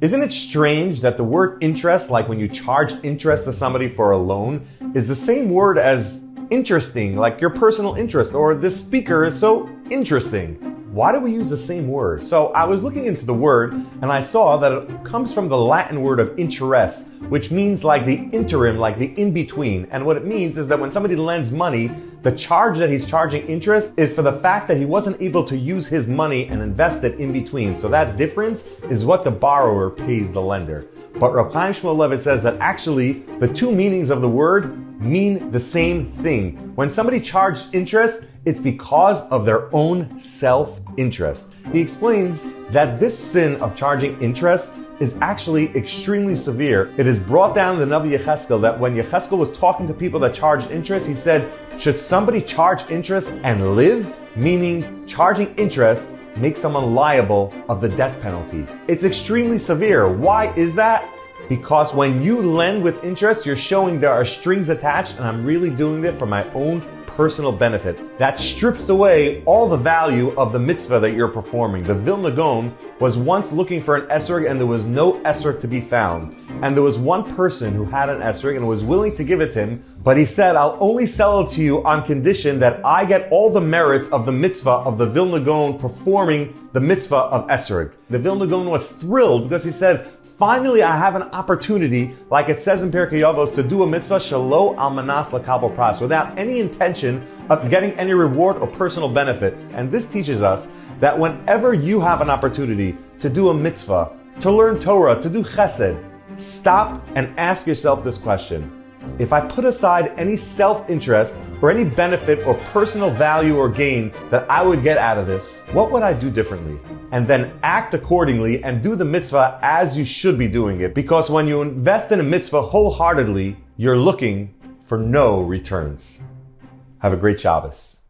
Isn't it strange that the word interest, like when you charge interest to somebody for a loan, is the same word as interesting, like your personal interest, or this speaker is so interesting? Why do we use the same word? So I was looking into the word and I saw that it comes from the Latin word of interest, which means like the interim, like the in-between. And what it means is that when somebody lends money, the charge that he's charging interest is for the fact that he wasn't able to use his money and invest it in between. So that difference is what the borrower pays the lender. But Reb Chaim Shmuel Levitt says that actually the two meanings of the word mean the same thing. When somebody charged interest, it's because of their own self-interest. He explains that this sin of charging interest is actually extremely severe. It is brought down in the Navi Yecheskel that when Yecheskel was talking to people that charged interest, he said, should somebody charge interest and live? Meaning charging interest makes someone liable of the death penalty. It's extremely severe. Why is that? Because when you lend with interest, you're showing there are strings attached and I'm really doing it for my own personal benefit. That strips away all the value of the mitzvah that you're performing. The Vilna Gaon was once looking for an Esrog and there was no Esrog to be found. And there was one person who had an Esrog and was willing to give it to him, but he said, I'll only sell it to you on condition that I get all the merits of the mitzvah of the Vilna Gaon performing the mitzvah of Esrog. The Vilna Gaon was thrilled because he said, finally, I have an opportunity, like it says in Pirkei Avos, to do a mitzvah shelo al manas lakabel pras, without any intention of getting any reward or personal benefit. And this teaches us that whenever you have an opportunity to do a mitzvah, to learn Torah, to do chesed, stop and ask yourself this question. If I put aside any self-interest or any benefit or personal value or gain that I would get out of this, what would I do differently? And then act accordingly and do the mitzvah as you should be doing it. Because when you invest in a mitzvah wholeheartedly, you're looking for no returns. Have a great Shabbos.